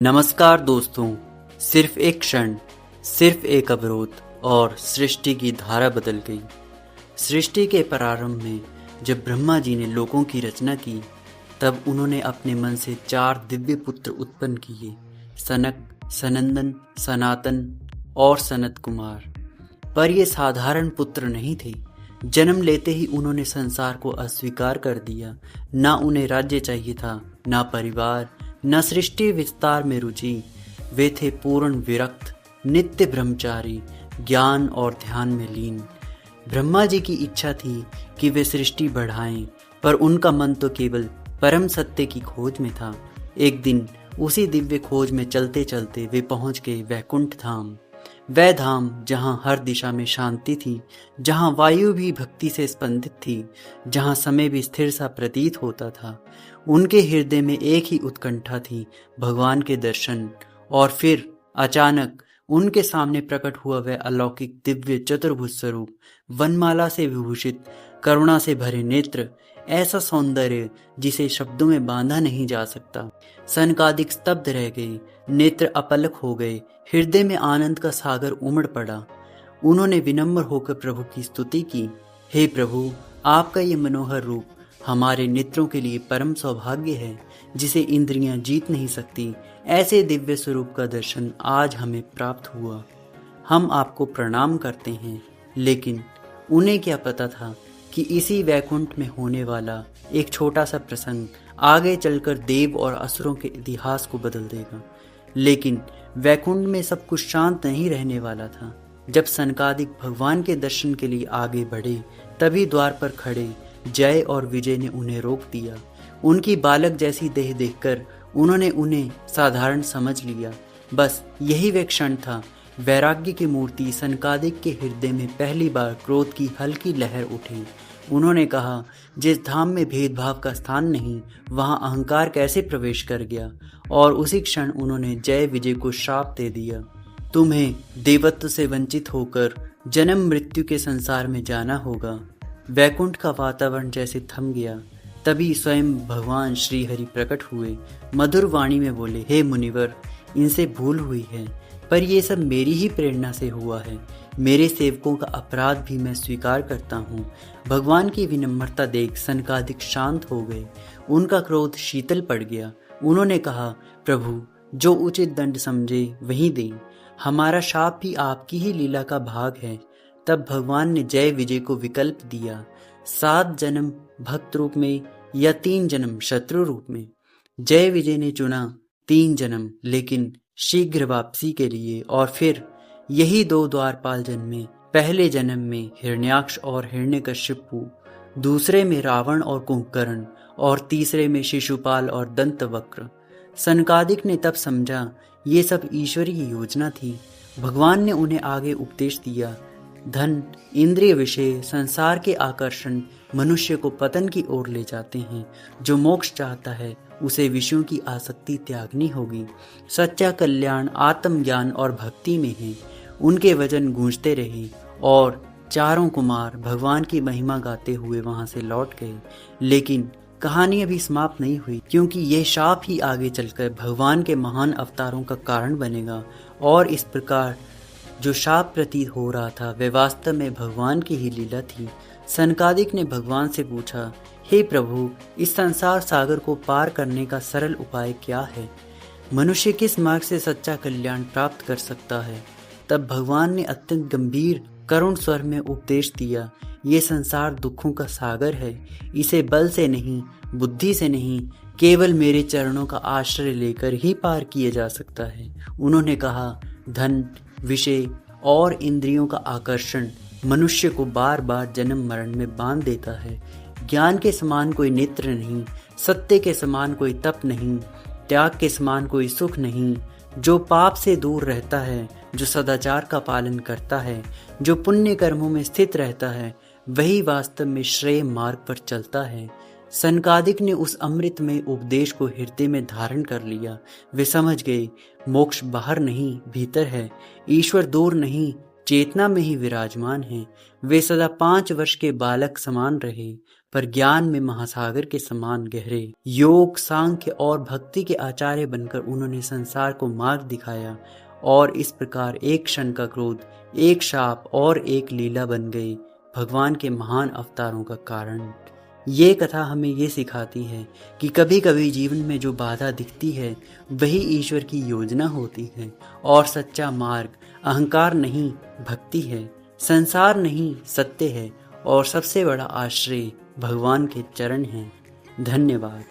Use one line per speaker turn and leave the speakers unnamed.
नमस्कार दोस्तों। सिर्फ एक क्षण, सिर्फ एक अवरोध और सृष्टि की धारा बदल गई। सृष्टि के प्रारंभ में जब ब्रह्मा जी ने लोकों की रचना की, तब उन्होंने अपने मन से 4 दिव्य पुत्र उत्पन्न किए, सनक, सनंदन, सनातन और सनत कुमार। पर ये साधारण पुत्र नहीं थे। जन्म लेते ही उन्होंने संसार को अस्वीकार कर दिया। ना उन्हें राज्य चाहिए था, ना परिवार, न सृष्टि विस्तार में रुचि। वे थे पूर्ण विरक्त, नित्य ब्रह्मचारी, ज्ञान और ध्यान में लीन। ब्रह्मा जी की इच्छा थी कि वे सृष्टि बढ़ाएं, पर उनका मन तो केवल परम सत्य की खोज में था। एक दिन उसी दिव्य खोज में चलते चलते वे पहुंच गए वैकुंठ धाम। वह धाम जहां हर दिशा में शांति थी, जहां वायु भी भक्ति से स्पंदित थी, जहां समय भी स्थिर सा प्रतीत होता था। उनके हृदय में एक ही उत्कंठा थी, भगवान के दर्शन। और फिर अचानक उनके सामने प्रकट हुआ वह अलौकिक दिव्य चतुर्भुज स्वरूप, वनमाला से विभूषित, करुणा से भरे नेत्र, ऐसा सौंदर्य जिसे शब्दों में बांधा नहीं जा सकता। सनकादिक स्तब्ध रह गए, नेत्र अपलक हो गए, हृदय में आनंद का सागर उमड़ पड़ा। उन्होंने विनम्र होकर प्रभु की स्तुति की। हे प्रभु, आपका ये मनोहर रूप हमारे नेत्रों के लिए परम सौभाग्य है, जिसे इंद्रियां जीत नहीं सकती। ऐसे दिव्य स्वरूप का दर्शन आज हमें प्राप्त हुआ। हम आपको प्रणाम करते हैं। लेकिन उन्हें क्या पता था कि इसी वैकुंठ में होने वाला एक छोटा सा प्रसंग आगे चलकर देव और असुरों के इतिहास को बदल देगा। लेकिन वैकुंठ में सब कुछ शांत नहीं रहने वाला था। जब सनकादिक भगवान के दर्शन के लिए आगे बढ़े, तभी द्वार पर खड़े जय और विजय ने उन्हें रोक दिया। उनकी बालक जैसी देह देखकर उन्होंने उन्हें साधारण समझ लिया। बस यही वे क्षण था। वैराग्य की मूर्ति सनकादिक के हृदय में पहली बार क्रोध की हल्की लहर उठी। उन्होंने कहा, जिस धाम में भेदभाव का स्थान नहीं, वहां अहंकार कैसे प्रवेश कर गया। और उसी क्षण उन्होंने जय विजय को श्राप दे दिया। तुम्हें देवत्व से वंचित होकर जन्म मृत्यु के संसार में जाना होगा। वैकुंठ का वातावरण जैसे थम गया। तभी स्वयं भगवान श्री हरि प्रकट हुए। मधुर वाणी में बोले, हे मुनिवर, इनसे भूल हुई है, पर ये सब मेरी ही प्रेरणा से हुआ है। मेरे सेवकों का अपराध भी मैं स्वीकार करता हूँ। भगवान की विनम्रता देख सनकादिक शांत हो गए। उनका क्रोध शीतल पड़ गया। उन्होंने कहा, प्रभु, जो उचित दंड समझे वही दें। हमारा शाप भी आपकी ही लीला का भाग है। तब भगवान ने जय विजय को विकल्प दिया, 7 जन्म भक्त रूप में या 3 जन्म शत्रु रूप में। जय विजय ने चुना 3 जन्म, लेकिन शीघ्र वापसी के लिए। और फिर यही 2 द्वारपाल जन्मे। पहले जन्म में हिरण्याक्ष और हिरण्यकशिपु, दूसरे में रावण और कुंभकर्ण, और तीसरे में शिशुपाल और दंतवक्र। सनकादिक ने तब समझा ये सब ईश्वरीय योजना थी। भगवान ने उन्हें आगे उपदेश दिया, धन, इंद्रिय विषय, संसार के आकर्षण मनुष्य को पतन की ओर ले जाते हैं। जो मोक्ष चाहता है उसे विषयों की आसक्ति त्यागनी होगी। सच्चा कल्याण आत्मज्ञान और भक्ति में है। उनके वचन गूंजते रहे और चारों कुमार भगवान की महिमा गाते हुए वहां से लौट गए। लेकिन कहानी अभी समाप्त नहीं हुई, क्योंकि यह शाप ही आगे चलकर भगवान के महान अवतारों का कारण बनेगा। और इस प्रकार जो शाप प्रतीत हो रहा था, वह वास्तव में भगवान की ही लीला थी। सनकादिक ने भगवान से पूछा, हे प्रभु, इस संसार सागर को पार करने का सरल उपाय क्या है? मनुष्य किस मार्ग से सच्चा कल्याण प्राप्त कर सकता है? तब भगवान ने अत्यंत गंभीर करुण स्वर में उपदेश दिया, ये संसार दुखों का सागर है। इसे बल से नहीं, बुद्धि से नहीं, केवल मेरे चरणों का आश्रय लेकर ही पार किया जा सकता है। उन्होंने कहा, धन, विषय और इंद्रियों का आकर्षण मनुष्य को बार बार जन्म मरण में बांध देता है। ज्ञान के समान कोई नेत्र नहीं, सत्य के समान कोई तप नहीं, त्याग के समान कोई सुख नहीं। जो पाप से दूर रहता है, जो सदाचार का पालन करता है, जो पुण्य कर्मों में स्थित रहता है, वही वास्तव में श्रेय मार्ग पर चलता है। सनकादिक ने उस अमृत में उपदेश को हृदय में धारण कर लिया। वे समझ गए, मोक्ष बाहर नहीं भीतर है। ईश्वर दूर नहीं, चेतना में ही विराजमान हैं। वे सदा 5 वर्ष के बालक समान रहे, पर ज्ञान में महासागर के समान गहरे। योग, सांख्य और भक्ति के आचार्य बनकर उन्होंने संसार को मार्ग दिखाया और इस प्रकार एक क्षण का क्रोध, एक शाप और एक लीला बन गए भगवान के महान अवतारों का कारण। ये कथा हमें ये सिखाती है कि कभी कभी जीवन में जो बाधा दिखती है वही ईश्वर की योजना होती है और सच्चा मार्ग अहंकार नहीं भक्ति है, संसार नहीं सत्य है और सबसे बड़ा आश्रय भगवान के चरण हैं। धन्यवाद।